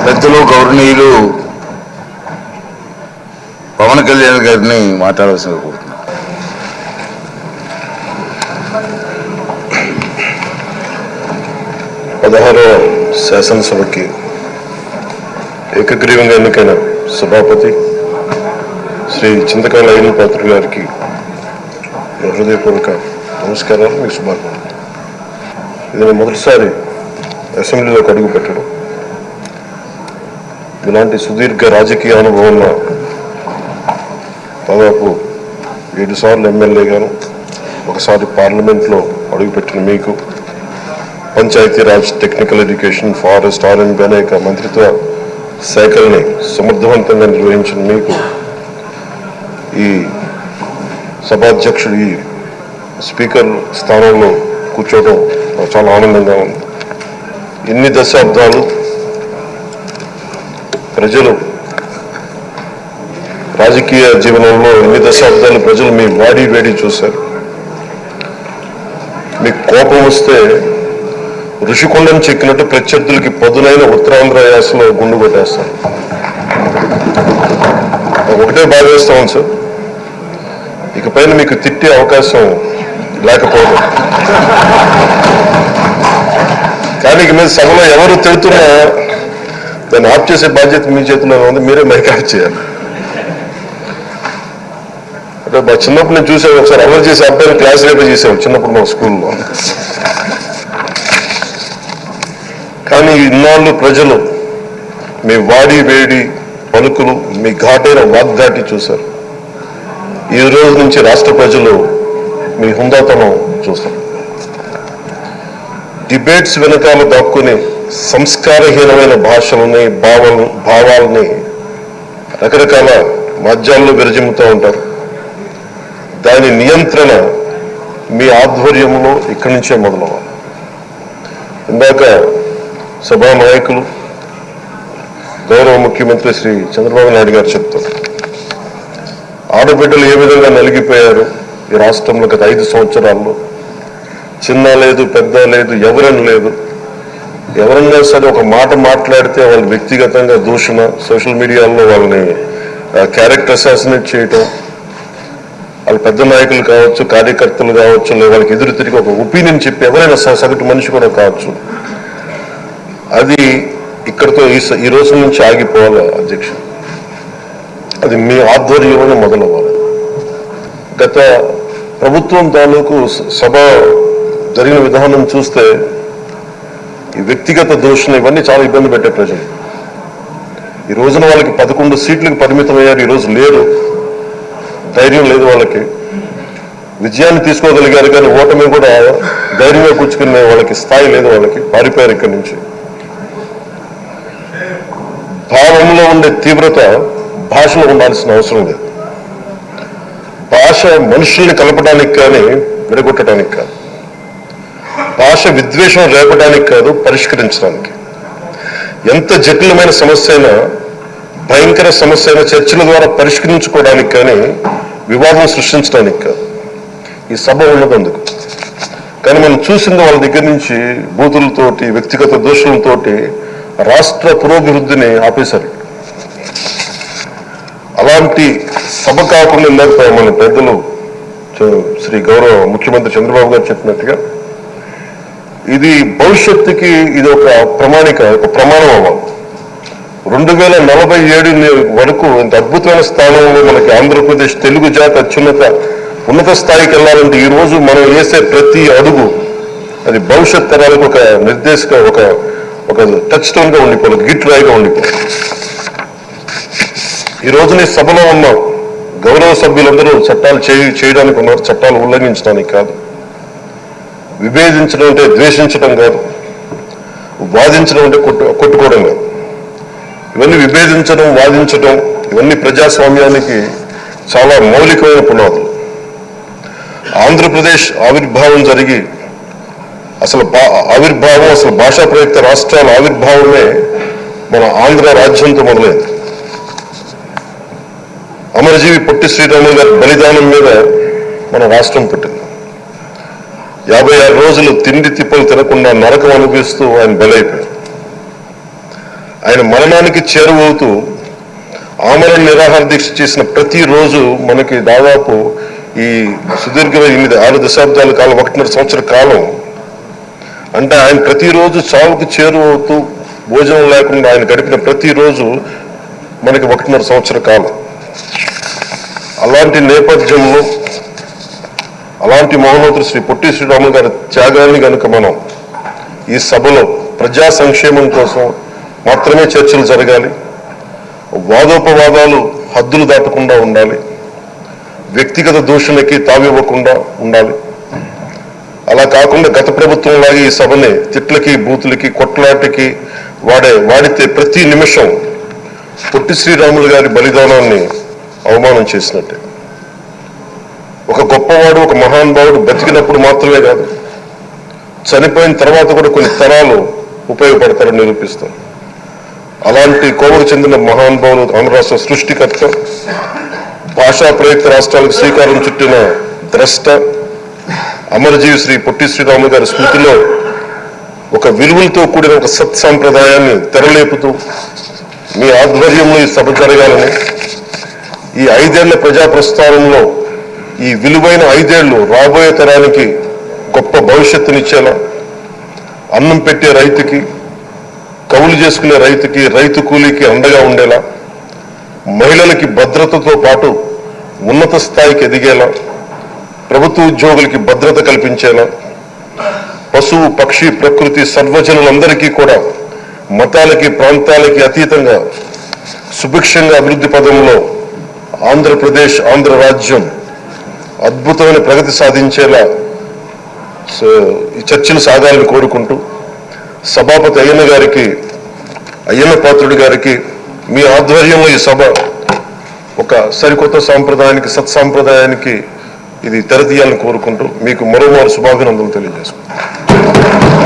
పెద్దలు గౌరవనీయులు పవన్ కళ్యాణ్ గారిని మాట్లాడాల్సిన కోరుతున్నాను. శాసనసభకి ఏకగ్రీవంగా ఎన్నికైన సభాపతి శ్రీ చింతకాయల అయ్యన్న పాత్రుడు గారికి హృదయపూర్వక నమస్కారాలు, మీకు శుభాకాంక్షలు. ఇది నేను మొదటిసారి అసెంబ్లీలోకి అడుగు పెట్టడం. ఇలాంటి సుదీర్ఘ రాజకీయ అనుభవం దాదాపు 7 సార్లు ఎమ్మెల్యేగాను, ఒకసారి పార్లమెంట్లో అడుగుపెట్టిన మీకు, పంచాయతీరాజ్, టెక్నికల్ ఎడ్యుకేషన్, ఫారెస్ట్, ఆర్ఎండ్బి అనేక మంత్రిత్వ శాఖల్ని సమర్థవంతంగా నిర్వహించిన మీకు ఈ సభాధ్యక్షుడు, ఈ స్పీకర్ స్థానంలో కూర్చోవడం చాలా ఆనందంగా ఉంది. ఇన్ని దశాబ్దాలు ప్రజలు రాజకీయ జీవనంలో ఎన్ని దశాబ్దాలు ప్రజలు మీ వాడి వేడి చూశారు. మీకు కోపం వస్తే ఋషికొండను చెక్కినట్టు ప్రత్యర్థులకి పదునైన ఉత్తరాంధ్ర యాసలో గుండు కొట్టేస్తారు. ఒకటే భావిస్తాం సార్, ఇకపైన మీకు తిట్టే అవకాశం లేకపోవడం. కానీ ఇక మీద సభలో ఎవరు తిడుతున్నా దాన్ని ఆఫ్ చేసే బాధ్యత మీ చేతిలో ఉంది, మీరే మైక్ ఆఫ్ చేయాలి. అంటే మా చిన్నప్పుడు నేను చూసాను, ఒకసారి అమలు చేసే అబ్బాయిని క్లాస్ రేపే చేసాము చిన్నప్పుడు మా స్కూల్లో. కానీ ఇన్నాళ్ళు ప్రజలు మీ వాడి వేడి పలుకులు, మీ ఘాటైన వాగ్ఘాటి చూశారు. ఈ రోజు నుంచి రాష్ట్ర ప్రజలు మీ హుందాతనం చూస్తారు. డిబేట్స్ వెనకాల దాక్కుని సంస్కారహీనమైన భాషలని, భావాలని రకరకాల మాధ్యాల్లో విరజిమ్ముతూ ఉంటారు. దాని నియంత్రణ మీ ఆధ్వర్యంలో ఇక్కడి నుంచే మొదలవ్వాలి. ఇందాక సభా నాయకులు గౌరవ ముఖ్యమంత్రి శ్రీ చంద్రబాబు నాయుడు గారు చెప్తారు, ఆడబిడ్డలు ఏ విధంగా నలిగిపోయారు ఈ రాష్ట్రంలో గత 5 సంవత్సరాల్లో. చిన్న లేదు, పెద్ద లేదు, ఎవరని లేదు. ఎవరన్నా సరే ఒక మాట మాట్లాడితే వాళ్ళు వ్యక్తిగతంగా దూషణ, సోషల్ మీడియాలో వాళ్ళని క్యారెక్టర్ అసాసినేట్ చేయటం, వాళ్ళు పెద్ద నాయకులు కావచ్చు, కార్యకర్తలు కావచ్చు, లేదా వాళ్ళకి ఎదురు తిరిగి ఒక ఒపీనియన్ చెప్పి ఎవరైనా సగటు మనిషి కూడా కావచ్చు, అది ఇక్కడితో ఈ రోజు నుంచి ఆగిపోవాలి అధ్యక్ష. అది మీ ఆధ్వర్యంలోనే మొదలవ్వాలి. గత ప్రభుత్వం తాలూకు సభ జరిగిన విధానం చూస్తే ఈ వ్యక్తిగత దూషణ ఇవన్నీ చాలా ఇబ్బంది పెట్టే ప్రజలు. ఈ రోజున వాళ్ళకి 11 సీట్లకు పరిమితమయ్యారు, ఈరోజు లేరు, ధైర్యం లేదు వాళ్ళకి. విజయాన్ని తీసుకోగలిగారు కానీ ఓటమి కూడా ధైర్యంగా పుచ్చుకునే వాళ్ళకి స్థాయి లేదు, వాళ్ళకి పారిపోయారు ఇక్కడి నుంచి. భావంలో ఉండే తీవ్రత భాషలో ఉండాల్సిన అవసరం లేదు. భాష మనుషుల్ని కలపడానికి కానీ విడగొట్టడానికి కాదు, భాష విద్వేషం రేపడానికి కాదు, పరిష్కరించడానికి. ఎంత జటిలమైన సమస్య అయినా, భయంకర సమస్య అయినా చర్చల ద్వారా పరిష్కరించుకోవడానికి కానీ వివాదం సృష్టించడానికి కాదు. ఈ సభ ఉన్నది అందుకు. కానీ మనం చూసింది వాళ్ళ దగ్గర నుంచి బూతులతోటి, వ్యక్తిగత దోషులతోటి రాష్ట్ర పురోభివృద్ధిని ఆపేశారు. అలాంటి సభ కాకుండా ఇందాక మన పెద్దలు శ్రీ గౌరవ ముఖ్యమంత్రి చంద్రబాబు గారు చెప్పినట్టుగా ఇది భవిష్యత్తుకి ఇది ఒక ప్రమాణిక, ఒక ప్రమాణం అవ్వాలి. 2047 వరకు ఇంత అద్భుతమైన స్థానంలో మనకి ఆంధ్రప్రదేశ్ తెలుగు జాతి ఉన్నత స్థాయికి వెళ్ళాలంటే ఈ రోజు మనం వేసే ప్రతి అడుగు అది భవిష్యత్ తరాలకు ఒక నిర్దేశక, ఒక టచ్ స్టోన్ గా ఉండిపోవాలి, గిట్ రాయిగా ఉండిపోవాలి. ఈ రోజున ఈ సభలో ఉన్న గౌరవ సభ్యులందరూ చట్టాలు చేయడానికి ఉన్నారు, చట్టాలు ఉల్లంఘించడానికి కాదు. విభేదించడం అంటే ద్వేషించడం కాదు, వాదించడం అంటే కొట్టుకోవడం కాదు. ఇవన్నీ విభేదించడం, వాదించడం ఇవన్నీ ప్రజాస్వామ్యానికి చాలా మౌలికమైన పునాదులు. ఆంధ్రప్రదేశ్ ఆవిర్భావం జరిగి అసలు భాషా ప్రయుక్త రాష్ట్రాల ఆవిర్భావమే మన ఆంధ్ర రాజ్యంతో మొదలైంది. అమరజీవి పొట్టి శ్రీరాములు గారి బలిదానం మీద మన రాష్ట్రం పుట్టింది. 56 రోజులు తిండి తిప్పలు తినకుండా నరకం అనిపిస్తూ ఆయన బలైపోయారు. ఆయన మరణానికి చేరువవుతూ ఆమరణ నిరాహార దీక్ష చేసిన ప్రతిరోజు మనకి దాదాపు ఈ సుదీర్ఘ 6 దశాబ్దాల కాలం 1.5 సంవత్సర కాలం అంటే ఆయన ప్రతిరోజు చావుకు చేరువవుతూ భోజనం లేకుండా ఆయన గడిపిన ప్రతిరోజు మనకి 1.5 సంవత్సర కాలం. అలాంటి నేపథ్యంలో అలాంటి మహోన్నతుడు శ్రీ పొట్టి శ్రీరాములు గారి త్యాగాన్ని కనుక మనం ఈ సభలో ప్రజా సంక్షేమం కోసం మాత్రమే చర్చలు జరగాలి, వాదోపవాదాలు హద్దులు దాటకుండా ఉండాలి, వ్యక్తిగత దూషణకి తావివ్వకుండా ఉండాలి. అలా కాకుండా గత ప్రభుత్వం లాగే ఈ సభని తిట్లకి బూతులకి కొట్లాటకి వాడితే ప్రతి నిమిషం పొట్టి శ్రీరాములు గారి బలిదానాన్ని అవమానం చేసినట్టే. ఒక గొప్పవాడు ఒక మహానుభావుడు బతికినప్పుడు మాత్రమే కాదు, చనిపోయిన తర్వాత కూడా కొన్ని తరాలు ఉపయోగపడతారని నిరూపిస్తారు. అలాంటి కోవకు చెందిన మహానుభావులు ఆంధ్ర రాష్ట్ర సృష్టికర్త, భాషా ప్రయుక్త రాష్ట్రాలకు శ్రీకారం చుట్టిన ద్రష్ట, అమరజీవి శ్రీ పొట్టి శ్రీరాములు గారి స్మృతిలో ఒక విలువలతో కూడిన ఒక సత్సాంప్రదాయాన్ని తెరలేపుతూ మీ ఆధ్వర్యంలో ఈ సభ జరగాలని, ఈ 5 ఏళ్ల ప్రజా ప్రస్థానంలో ఈ విలువైన 5 ఏళ్లు రాబోయే తరానికి గొప్ప భవిష్యత్తునిచ్చేలా, అన్నం పెట్టే రైతుకి, కవులు చేసుకునే రైతుకి, రైతు కూలీకి అండగా ఉండేలా, మహిళలకి భద్రతతో పాటు ఉన్నత స్థాయికి ఎదిగేలా, ప్రభుత్వ ఉద్యోగులకి భద్రత కల్పించేలా, పశువు పక్షి ప్రకృతి సర్వజనులందరికీ కూడా మతాలకి ప్రాంతాలకి అతీతంగా సుభిక్షంగా అభివృద్ధి పదంలో ఆంధ్రప్రదేశ్ ఆంధ్ర రాజ్యం అద్భుతమైన ప్రగతి సాధించేలా ఈ చర్చలు సాగాలని కోరుకుంటూ, సభాపతి అయ్యన్న పాత్రుడి గారికి మీ ఆధ్వర్యంలో ఈ సభ ఒక సరికొత్త సాంప్రదాయానికి సత్సాంప్రదాయానికి ఇది తెరతీయాలని కోరుకుంటూ మీకు మరోమారు శుభాభినందనలు తెలియజేసుకుంటాను.